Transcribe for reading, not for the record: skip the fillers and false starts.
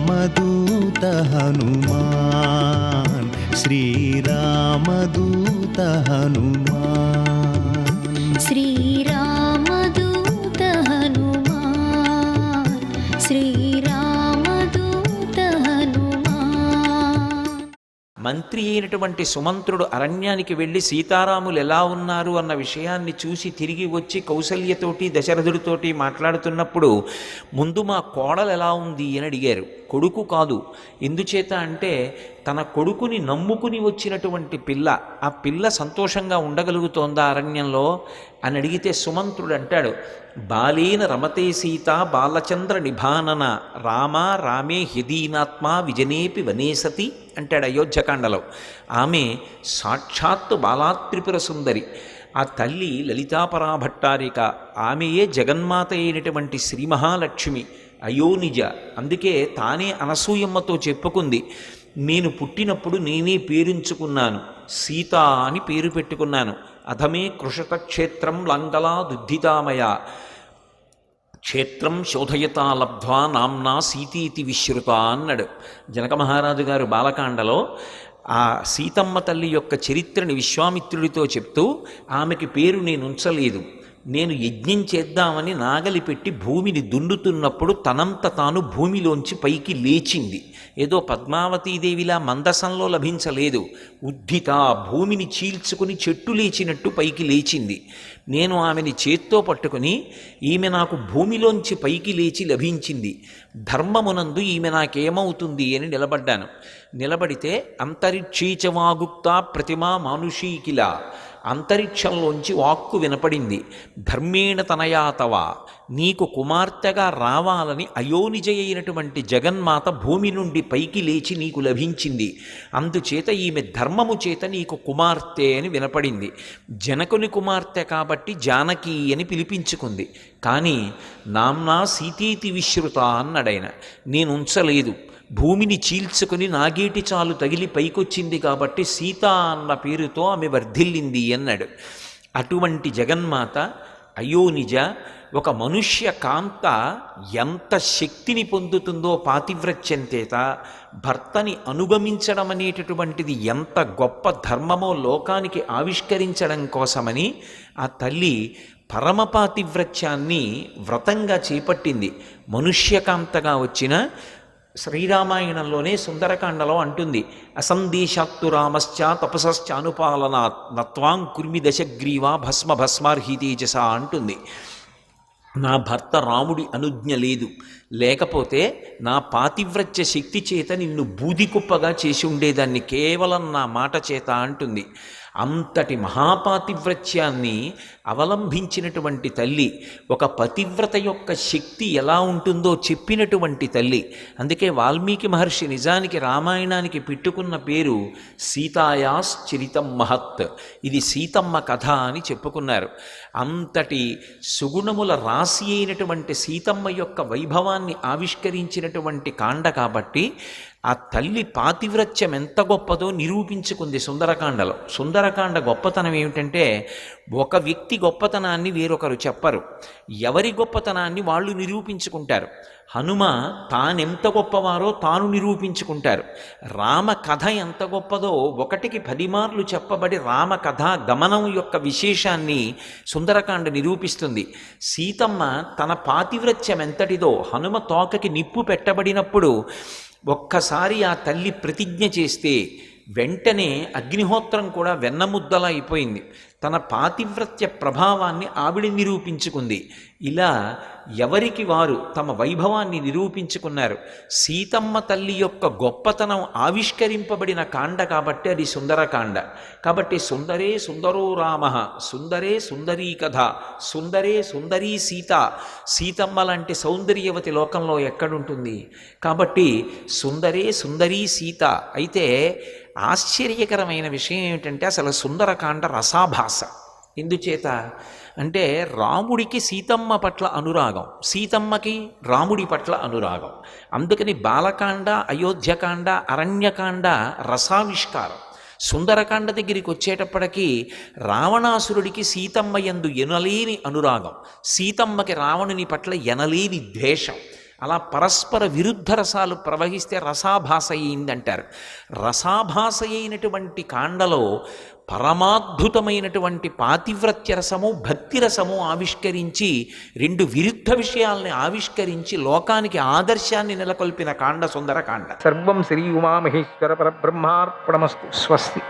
శ్రీరామదూత హనుమాన్, శ్రీరామదూత హనుమాన్, శ్రీరామదూత హనుమాన్, శ్రీరామదూత హనుమాన్. మంత్రి అయినటువంటి సుమంత్రుడు అరణ్యానికి వెళ్ళి సీతారాములు ఎలా ఉన్నారు అన్న విషయాన్ని చూసి తిరిగి వచ్చి కౌసల్యతోటి దశరథుడితోటి మాట్లాడుతున్నప్పుడు ముందు మా కోడలు ఎలా ఉంది అని అడిగారు. కొడుకు కాదు. ఎందుచేత అంటే తన కొడుకుని నమ్ముకుని వచ్చినటువంటి పిల్ల, ఆ పిల్ల సంతోషంగా ఉండగలుగుతోందా అరణ్యంలో అని అడిగితే సుమంత్రుడు అంటాడు, బాలేన రమతే సీత బాలచంద్ర నిభానన రామ రామే హ్యదీనాత్మ విజనేపి వనేసతి అంటాడు అయోధ్యకాండలో. ఆమె సాక్షాత్తు బాలాత్రిపుర సుందరి. ఆ తల్లి లలితాపరాభట్టారిక, ఆమెయే జగన్మాత అయినటువంటి శ్రీ మహాలక్ష్మి అయోనిజ. అందుకే తానే అనసూయమ్మతో చెప్పుకుంది, నేను పుట్టినప్పుడు నేనే పేరుంచుకున్నాను, సీత అని పేరు పెట్టుకున్నాను. అధమే కృషత క్షేత్రం లంగలా దుద్ధితామయ క్షేత్రం శోధయతా లబ్ధ్వా నామ్నా సీతీతి విశ్రుత అన్నాడు జనక మహారాజు గారు బాలకాండలో. ఆ సీతమ్మ తల్లి యొక్క చరిత్రని విశ్వామిత్రుడితో చెప్తూ, ఆమెకి పేరు నేను ఉంచలేదు, నేను యజ్ఞం చేద్దామని నాగలి పెట్టి భూమిని దున్నుతున్నప్పుడు తనంత తాను భూమిలోంచి పైకి లేచింది. ఏదో పద్మావతీదేవిలా మందసంలో లభించలేదు, ఉద్ధిత భూమిని చీల్చుకుని చెట్టు లేచినట్టు పైకి లేచింది. నేను ఆమెని చేత్తో పట్టుకుని, ఈమె నాకు భూమిలోంచి పైకి లేచి లభించింది, ధర్మమునందు ఈమె నాకేమవుతుంది అని నిలబడ్డాను. నిలబడితే అంతరిక్షీచవాగుప్త ప్రతిమా మానుషీకిలా, అంతరిక్షంలోంచి వాక్కు వినపడింది, ధర్మేణ తనయాతవ, నీకు కుమార్తెగా రావాలని అయోనిజ అయినటువంటి జగన్మాత భూమి నుండి పైకి లేచి నీకు లభించింది, అందుచేత ఈమె ధర్మము చేత నీకు కుమార్తె అని వినపడింది. జనకుని కుమార్తె కాబట్టి జానకి అని పిలిపించుకుంది. కానీ నామ్నా సీతీతి విశ్రుత అన్నాడైన. నేను ఉంచలేదు, భూమిని చీల్చుకుని నాగేటి చాలు తగిలి పైకొచ్చింది కాబట్టి సీత అన్న పేరుతో ఆమె వర్ధిల్లింది అన్నాడు. అటువంటి జగన్మాత అయోనిజ, ఒక మనుష్య కాంత ఎంత శక్తిని పొందుతుందో పాతివ్రత్యం చేత, భర్తని అనుగమించడం అనేటటువంటిది ఎంత గొప్ప ధర్మమో లోకానికి ఆవిష్కరించడం కోసమని ఆ తల్లి పరమపాతివ్రత్యాన్ని వ్రతంగా చేపట్టింది. మనుష్యకాంతగా వచ్చిన శ్రీరామాయణంలోనే సుందరకాండలో అంటుంది, అసందేశాత్తు రామశ్చ తపసశ్చానుపాలనాత్ నత్వాం కుర్మి దశగ్రీవా భస్మ భస్మార్హితేజస అంటుంది. నా భర్త రాముడి అనుజ్ఞ లేదు, లేకపోతే నా పాతివ్రత్య శక్తి చేత నిన్ను బూదికుప్పగా చేసి ఉండేదాన్ని కేవలం నా మాట చేత అంటుంది. అంతటి మహాపాతివ్రత్యాన్ని అవలంబించినటువంటి తల్లి, ఒక పతివ్రత యొక్క శక్తి ఎలా ఉంటుందో చెప్పినటువంటి తల్లి. అందుకే వాల్మీకి మహర్షి నిజానికి రామాయణానికి పెట్టుకున్న పేరు సీతాయాశ్చరితం మహత్, ఇది సీతమ్మ కథ అని చెప్పుకున్నారు. అంతటి సుగుణముల రాశి అయినటువంటి సీతమ్మ యొక్క వైభవాన్ని ఆవిష్కరించినటువంటి కాండ కాబట్టి ఆ తల్లి పాతివ్రత్యం ఎంత గొప్పదో నిరూపించుకుంది సుందరకాండలో. సుందరకాండ గొప్పతనం ఏమిటంటే, ఒక వ్యక్తి గొప్పతనాన్ని వేరొకరు చెప్పరు, ఎవరి గొప్పతనాన్ని వాళ్ళు నిరూపించుకుంటారు. హనుమ తానెంత గొప్పవారో తాను నిరూపించుకుంటారు. రామ కథ ఎంత గొప్పదో 1కి 10 మార్లు చెప్పబడి రామ కథ గమనం యొక్క విశేషాన్ని సుందరకాండ నిరూపిస్తుంది. సీతమ్మ తన పాతివ్రత్యం ఎంతటిదో, హనుమ తోకకి నిప్పు పెట్టబడినప్పుడు ఒక్కసారి ఆ తల్లి ప్రతిజ్ఞ చేస్తే వెంటనే అగ్నిహోత్రం కూడా వెన్నముద్దలా అయిపోయింది. తన పాతివ్రత్య ప్రభావాన్ని ఆవిడ నిరూపించుకుంది. ఇలా ఎవరికి వారు తమ వైభవాన్ని నిరూపించుకున్నారు. సీతమ్మ తల్లి యొక్క గొప్పతనం ఆవిష్కరింపబడిన కాండ కాబట్టి అది సుందరకాండ. కాబట్టి సుందరే సుందరో రామ, సుందరే సుందరీ కథ, సుందరే సుందరీ సీత. సీతమ్మ లాంటి సౌందర్యవతి లోకంలో ఎక్కడుంటుంది? కాబట్టి సుందరే సుందరీ సీత. అయితే ఆశ్చర్యకరమైన విషయం ఏమిటంటే, అసలు సుందరకాండ రసాభాస. ఎందుచేత అంటే రాముడికి సీతమ్మ పట్ల అనురాగం, సీతమ్మకి రాముడి పట్ల అనురాగం. అందుకని బాలకాండ, అయోధ్యకాండ, అరణ్యకాండ రసావిష్కారం. సుందరకాండ దగ్గరికి వచ్చేటప్పటికీ రావణాసురుడికి సీతమ్మ యందు ఎనలేని అనురాగం, సీతమ్మకి రావణుని పట్ల ఎనలేని ద్వేషం. అలా పరస్పర విరుద్ధ రసాలు ప్రవహిస్తే రసాభాస అయిందంటారు. రసాభాస అయినటువంటి కాండలో పరమాద్భుతమైనటువంటి పాతివ్రత్య రసము, భక్తి రసము ఆవిష్కరించి రెండు విరుద్ధ విషయాల్ని ఆవిష్కరించి లోకానికి ఆదర్శాన్ని నెలకొల్పిన కాండ సుందర కాండ. సర్వం శ్రీ ఉమామహేశ్వర పరబ్రహ్మార్పణమస్తు. స్వస్తి.